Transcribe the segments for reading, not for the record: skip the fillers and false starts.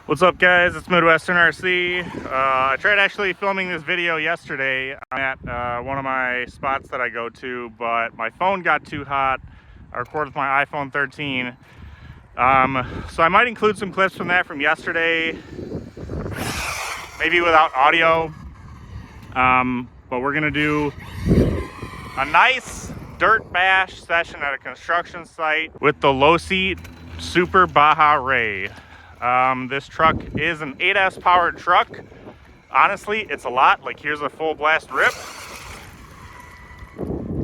What's up, guys? It's Midwestern RC. I tried actually filming this video yesterday. I'm at one of my spots that I go to, but my phone got too hot. I recorded with my iPhone 13. So I might include some clips from that from yesterday, maybe without audio. But we're gonna do a nice dirt bash session at a construction site with the Losi Super Baja Rey. This truck is an 8S powered truck. Honestly, it's a lot. Like, here's a full blast rip.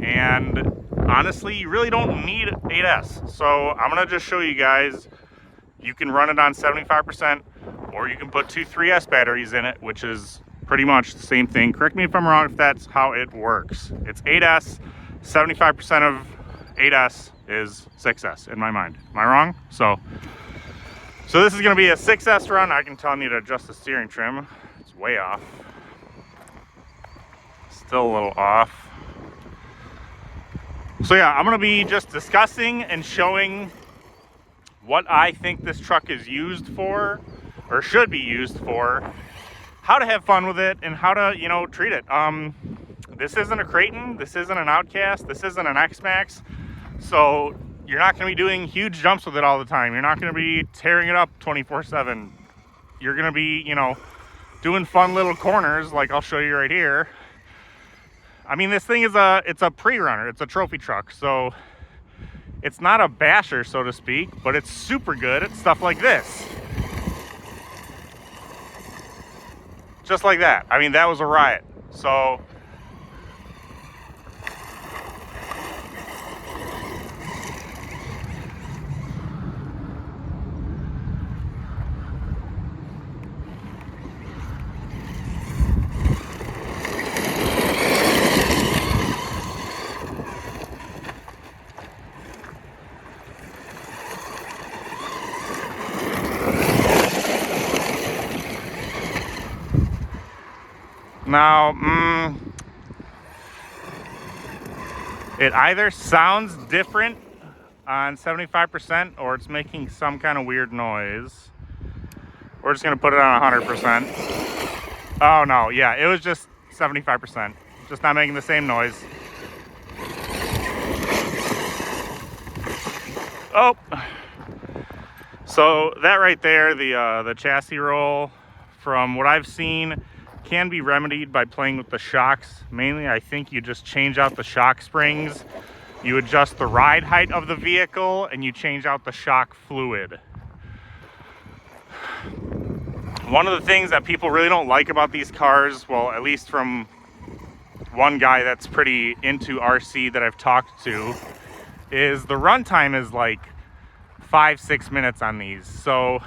And honestly, you really don't need 8S. So I'm gonna just show you guys, you can run it on 75%, or you can put two 3S batteries in it, which is pretty much the same thing. Correct me if I'm wrong if that's how it works. It's 8S, 75% of 8S is 6S in my mind. Am I wrong? So this is gonna be a 6S run. I can tell I need to adjust the steering trim. It's way off. Still a little off. So yeah, I'm gonna be just discussing and showing what I think this truck is used for, or should be used for, how to have fun with it, and how to, you know, treat it. This isn't a Creighton, this isn't an Outcast, this isn't an X-Max, so you're not going to be doing huge jumps with it all the time. You're not going to be tearing it up 24/7. You're going to be, you know, doing fun little corners like I'll show you right here. I mean, this thing is it's a pre-runner. It's a trophy truck, so it's not a basher, so to speak, but it's super good at stuff like this. Just like that. I mean, that was a riot. So now, it either sounds different on 75% or it's making some kind of weird noise. We're just gonna put it on 100%. Oh no, yeah, it was just 75%. Just not making the same noise. Oh, so that right there, the chassis roll, from what I've seen, can be remedied by playing with the shocks. Mainly, I think you just change out the shock springs, you adjust the ride height of the vehicle, and you change out the shock fluid. One of the things that people really don't like about these cars, well, at least from one guy that's pretty into RC that I've talked to, is the runtime is like 5-6 minutes on these. So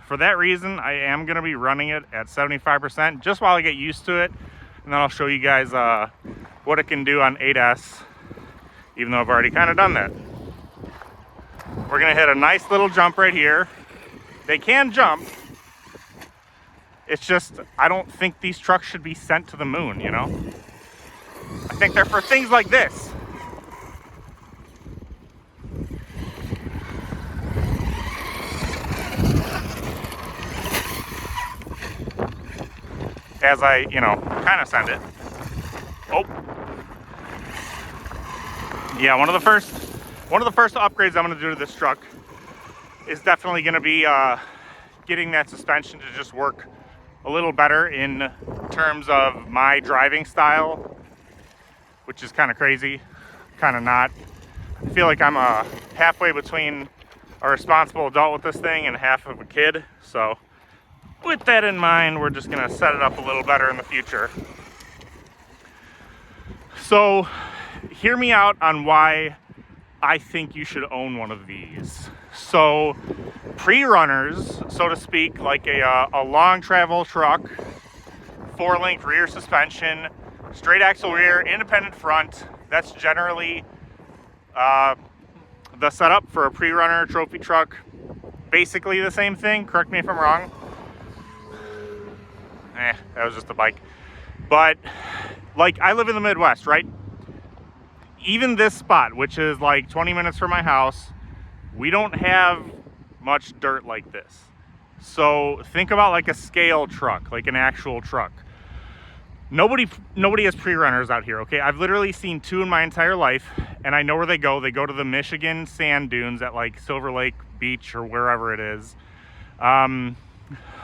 for that reason, I am going to be running it at 75% just while I get used to it, and then I'll show you guys what it can do on 8S, even though I've already kind of done that. We're going to hit a nice little jump right here. They can jump. It's just, I don't think these trucks should be sent to the moon, you know? I think they're for things like this. As I, you know, kind of send it. Oh. Yeah, one of the first upgrades I'm going to do to this truck is definitely going to be getting that suspension to just work a little better in terms of my driving style, which is kind of crazy, kind of not. I feel like I'm halfway between a responsible adult with this thing and half of a kid, so with that in mind, we're just gonna set it up a little better in the future. So hear me out on why I think you should own one of these. So pre-runners, so to speak, like a long travel truck, 4-link rear suspension, straight axle rear, independent front, that's generally the setup for a pre-runner trophy truck. Basically the same thing, correct me if I'm wrong. That was just a bike. But like, I live in the Midwest, right? Even this spot, which is like 20 minutes from my house, we don't have much dirt like this. So think about like a scale truck, like an actual truck. Nobody has pre-runners out here, okay? I've literally seen 2 in my entire life, and I know where they go. They go to the Michigan sand dunes at like Silver Lake Beach or wherever it is.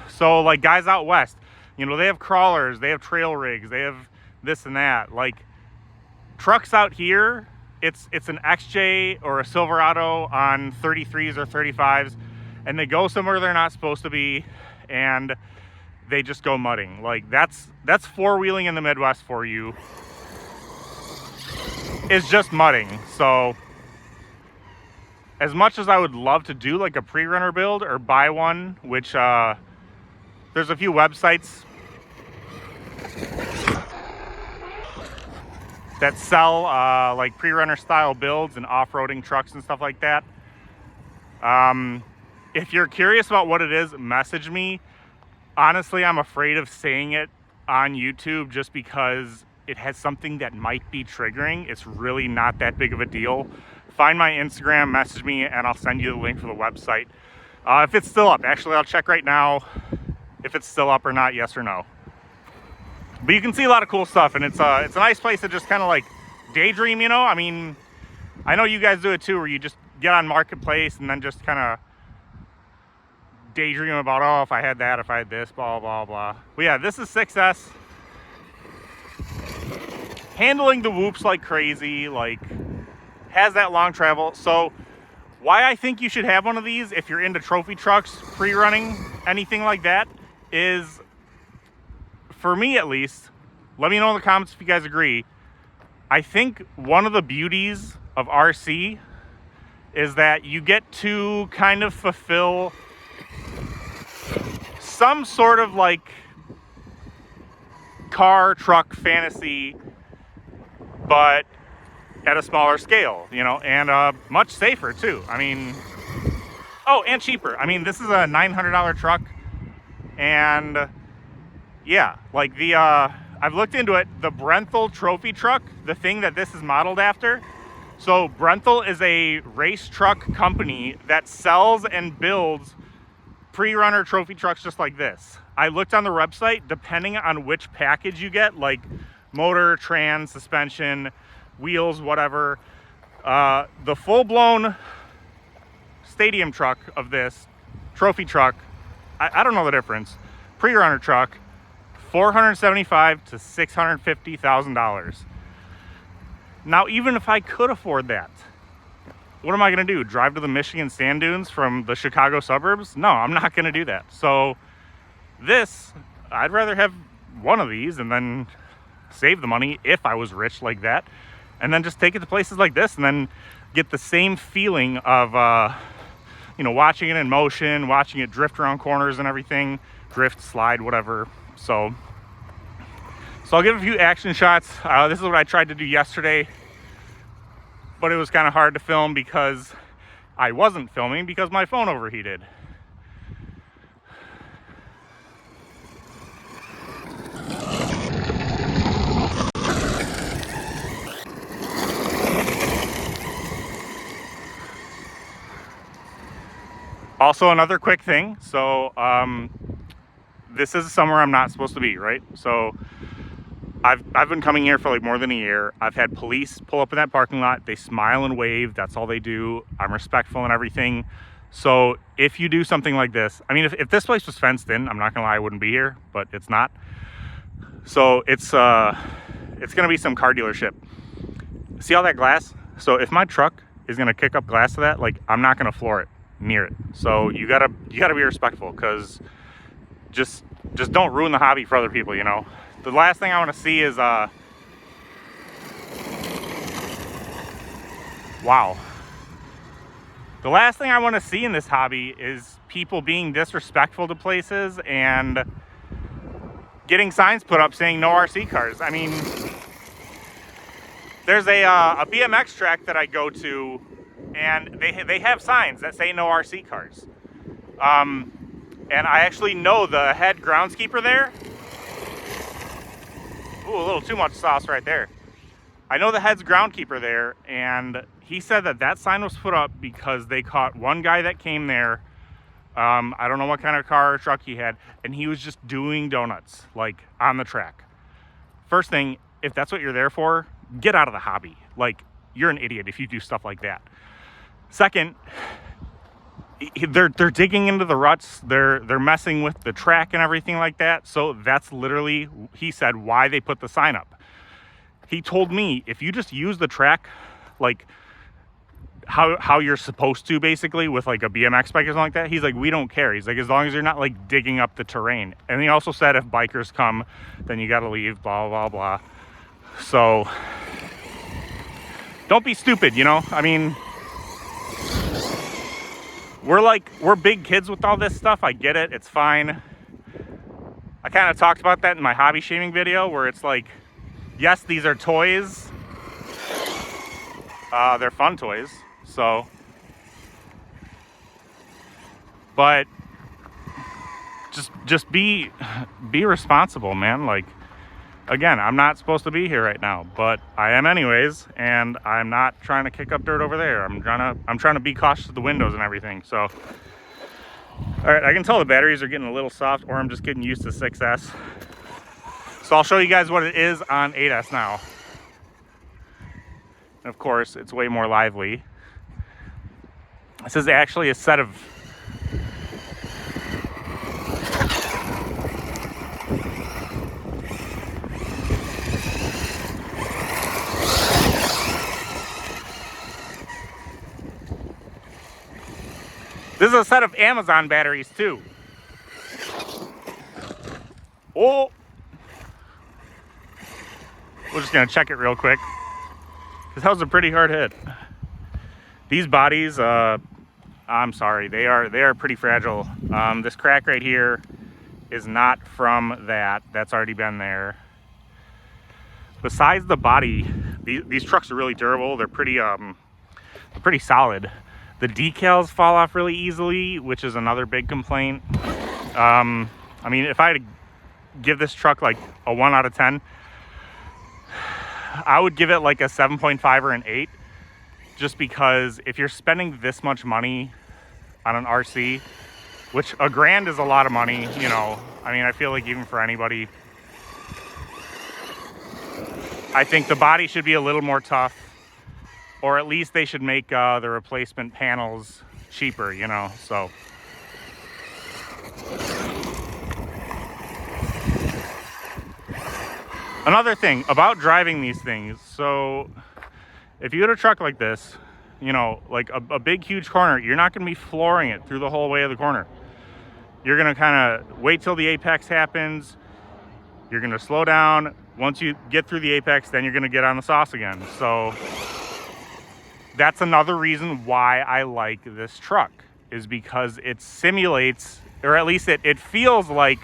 So like guys out west, you know, they have crawlers, they have trail rigs, they have this and that. Like trucks out here, it's an XJ or a Silverado on 33s or 35s, and they go somewhere they're not supposed to be, and they just go mudding. Like that's four-wheeling in the Midwest for you. It's just mudding. So as much as I would love to do like a pre-runner build or buy one, which there's a few websites that sell like pre-runner style builds and off-roading trucks and stuff like that. If you're curious about what it is, message me. Honestly, I'm afraid of saying it on YouTube just because it has something that might be triggering. It's really not that big of a deal. Find my Instagram, message me, and I'll send you the link for the website. If it's still up, actually, I'll check right now if it's still up or not, yes or no. But you can see a lot of cool stuff, and it's a nice place to just kind of like daydream, you know? I mean, I know you guys do it too, where you just get on Marketplace and then just kind of daydream about, oh, if I had that, if I had this, blah, blah, blah. But yeah, this is 6S. Handling the whoops like crazy, like has that long travel. So why I think you should have one of these if you're into trophy trucks, pre-running, anything like that, is, for me at least, let me know in the comments if you guys agree. I think one of the beauties of RC is that you get to kind of fulfill some sort of like car truck fantasy, but at a smaller scale, you know, and much safer too. I mean, oh, and cheaper. I mean, this is a $900 truck, and yeah, like the I've looked into it. The Brenthel trophy truck, the thing that this is modeled after. So Brenthel is a race truck company that sells and builds pre-runner trophy trucks just like this. I looked on the website, depending on which package you get, like motor, trans, suspension, wheels, whatever, the full-blown stadium truck of this trophy truck, I don't know the difference, pre-runner truck, $475,000 to $650,000. Now, even if I could afford that, what am I going to do? Drive to the Michigan sand dunes from the Chicago suburbs? No, I'm not going to do that. So this, I'd rather have one of these and then save the money if I was rich like that, and then just take it to places like this and then get the same feeling of, you know, watching it in motion, watching it drift around corners and everything, drift, slide, whatever. So I'll give a few action shots. This is what I tried to do yesterday, but it was kind of hard to film because I wasn't filming because my phone overheated. Also, another quick thing. So this is somewhere I'm not supposed to be, right? So I've been coming here for like more than a year. I've had police pull up in that parking lot. They smile and wave. That's all they do. I'm respectful and everything. So if you do something like this, I mean, if this place was fenced in, I'm not gonna lie, I wouldn't be here, but it's not. So it's gonna be some car dealership. See all that glass? So if my truck is gonna kick up glass to that, like, I'm not gonna floor it near it. So you gotta be respectful, because just don't ruin the hobby for other people, you know. The last thing I want to see is wow. The last thing I want to see in this hobby is people being disrespectful to places and getting signs put up saying no RC cars. I mean, there's a BMX track that I go to, and they have signs that say no RC cars. And I actually know the head groundskeeper there. Ooh, a little too much sauce right there. I know the head's groundkeeper there, and he said that sign was put up because they caught one guy that came there I don't know what kind of car or truck he had, and he was just doing donuts, like, on the track. First thing, if that's what you're there for, get out of the hobby. Like, you're an idiot if you do stuff like that. Second, they're digging into the ruts, they're messing with the track and everything like that. So that's literally, he said, why they put the sign up. He told me, if you just use the track like how you're supposed to, basically, with like a BMX bike or something like that, he's like, we don't care. He's like, as long as you're not like digging up the terrain. And he also said, if bikers come, then you got to leave, blah blah blah. So don't be stupid, you know. I mean, we're big kids with all this stuff. I get it, it's fine. I kind of talked about that in my hobby shaming video, where it's like, yes, these are toys, they're fun toys, so, but just be responsible, man. Like, again, I'm not supposed to be here right now, but I am anyways, and I'm not trying to kick up dirt over there. I'm trying to be cautious of the windows and everything. So, all right, I can tell the batteries are getting a little soft, or I'm just getting used to 6S. So I'll show you guys what it is on 8S now. And of course, it's way more lively. This is actually a set of this is a set of Amazon batteries too. Oh, we're just gonna check it real quick, because that was a pretty hard hit. These bodies, I'm sorry, they are pretty fragile. This crack right here is not from that. That's already been there. Besides the body, these trucks are really durable. They're pretty solid. The decals fall off really easily, which is another big complaint. I mean, if I had to give this truck like a 1 out of 10, I would give it like a 7.5 or an 8, just because if you're spending this much money on an RC, which $1,000 is a lot of money, you know, I mean, I feel like even for anybody, I think the body should be a little more tough, or at least they should make the replacement panels cheaper, you know. So another thing about driving these things, so if you had a truck like this, you know, like a big huge corner, you're not going to be flooring it through the whole way of the corner. You're going to kind of wait till the apex happens. You're going to slow down. Once you get through the apex, then you're going to get on the sauce again. So that's another reason why I like this truck, is because it simulates, or at least it feels like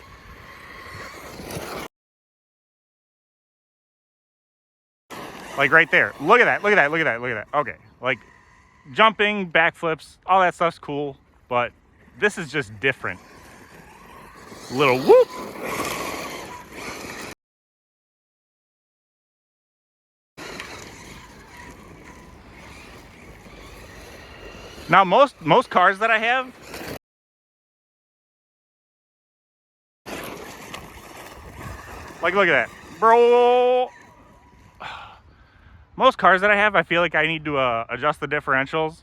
right there. Look at that, look at that, look at that, look at that. Okay, like jumping, backflips, all that stuff's cool, but this is just different. Little whoop. Now most cars that I have, like, look at that, bro. Most cars that I have, I feel like I need to adjust the differentials,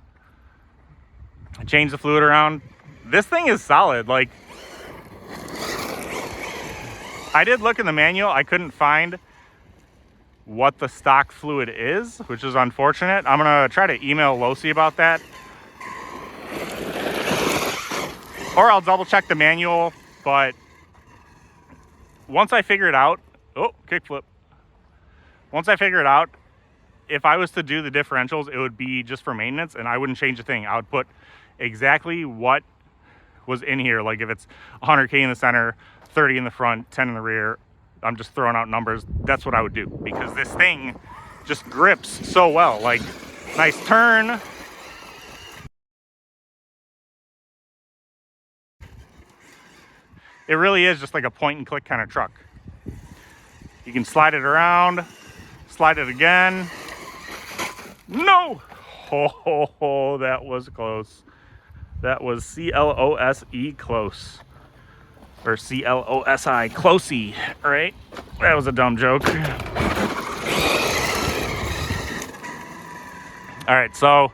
change the fluid around. This thing is solid. Like, I did look in the manual, I couldn't find what the stock fluid is, which is unfortunate. I'm gonna try to email Losi about that, or I'll double check the manual. But once I figure it out, oh, kickflip. Once I figure it out, if I was to do the differentials, it would be just for maintenance, and I wouldn't change a thing. I would put exactly what was in here. Like if it's 100K in the center, 30 in the front, 10 in the rear, I'm just throwing out numbers. That's what I would do, because this thing just grips so well. Like, nice turn. It really is just like a point and click kind of truck. You can slide it around, slide it again. No! Oh, that was close. That was C-L-O-S-E, close. Or C-L-O-S-I, closey, right? That was a dumb joke. All right, so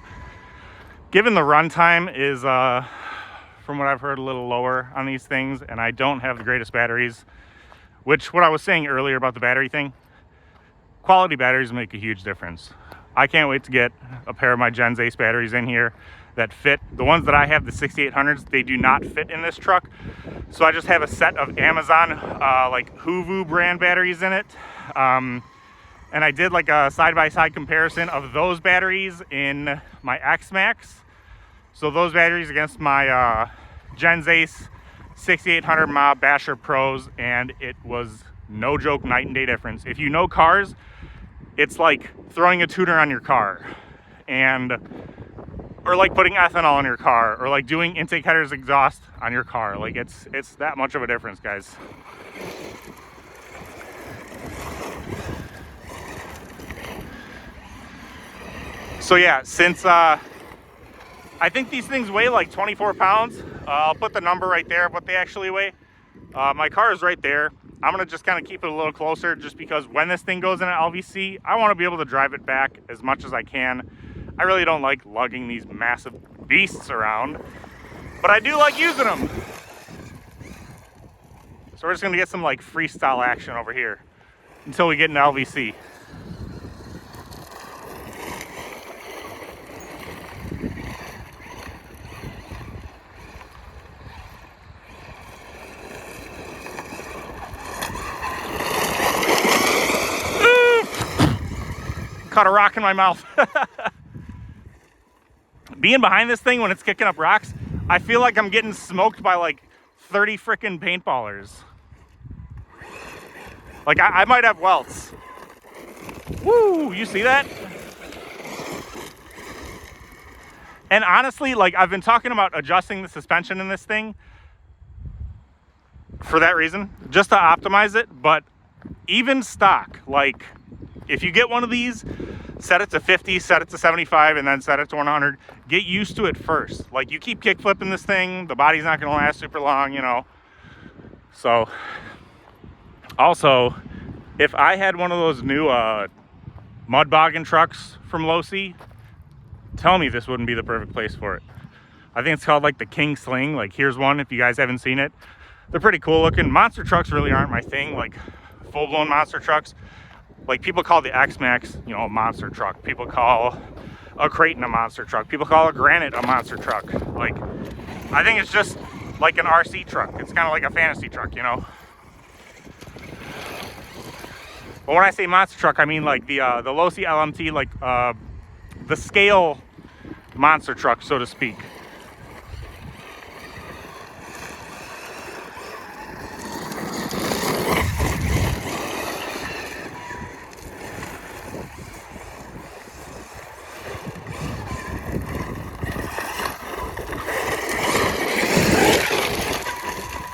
given the runtime is, from what I've heard, a little lower on these things, and I don't have the greatest batteries, which what I was saying earlier about the battery thing, quality batteries make a huge difference. I can't wait to get a pair of my Gens Ace batteries in here that fit. The ones that I have, the 6800s, they do not fit in this truck. So I just have a set of Amazon, like Hoovu brand batteries in it. And I did like a side-by-side comparison of those batteries in my X-Max. So those batteries against my Gens Ace 6800 Mob Basher Pros, and it was no joke, night and day difference. If you know cars, it's like throwing a tuner on your car, or like putting ethanol in your car, or like doing intake headers exhaust on your car. Like it's that much of a difference, guys. So yeah, since I think these things weigh like 24 pounds, I'll put the number right there of what they actually weigh. My car is right there. I'm gonna just kind of keep it a little closer, just because when this thing goes in an LVC, I want to be able to drive it back as much as I can. I really don't like lugging these massive beasts around, but I do like using them. So we're just gonna get some like freestyle action over here until we get an LVC. Caught a rock in my mouth. Being behind this thing when it's kicking up rocks, I feel like I'm getting smoked by like 30 freaking paintballers. Like I might have welts. Woo, you see that? And honestly, like I've been talking about adjusting the suspension in this thing for that reason, just to optimize it. But even stock, like if you get one of these, set it to 50, set it to 75, and then set it to 100. Get used to it first. Like you keep kick flipping this thing, the body's not gonna last super long, you know. So also, if I had one of those new mud bogging trucks from Losi, tell me this wouldn't be the perfect place for it. I think it's called like the King Sling. Like here's one if you guys haven't seen it. They're pretty cool looking. Monster trucks really aren't my thing, like full-blown monster trucks. Like people call the X-Max, you know, a monster truck. People call a Creighton a monster truck. People call a Granite a monster truck. Like, I think it's just like an RC truck. It's kind of like a fantasy truck, you know. But when I say monster truck, I mean like the Losi LMT, like the scale monster truck, so to speak.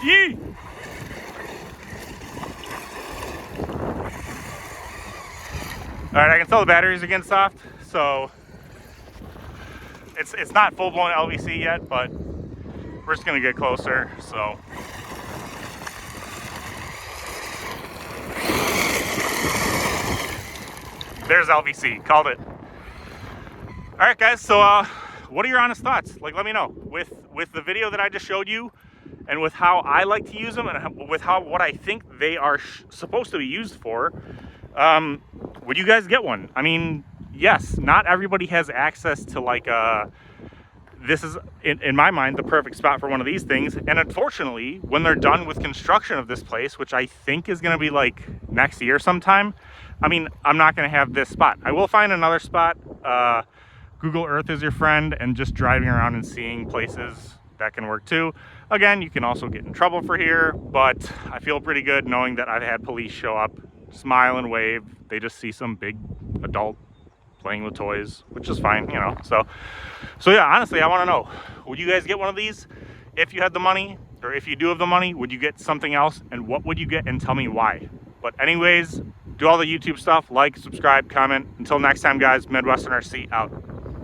Yee! All right, I can tell the batteries are getting soft, so it's not full-blown LVC yet, but we're just gonna get closer, so. There's LVC, called it. All right, guys, so what are your honest thoughts? Like, let me know. With the video that I just showed you, and with how I like to use them, and with what I think they are supposed to be used for, would you guys get one? I mean, yes, not everybody has access to like this is in my mind the perfect spot for one of these things. And unfortunately, when they're done with construction of this place, which I think is going to be like next year sometime, I mean, I'm not going to have this spot. I will find another spot. Google Earth is your friend, and just driving around and seeing places that can work too. Again, you can also get in trouble for here, but I feel pretty good knowing that I've had police show up, smile and wave. They just see some big adult playing with toys, which is fine, you know. So yeah, honestly, I want to know, would you guys get one of these if you had the money? Or if you do have the money, would you get something else? And what would you get? And tell me why. But anyways, do all the YouTube stuff, like, subscribe, comment. Until next time, guys, Midwestern RC out.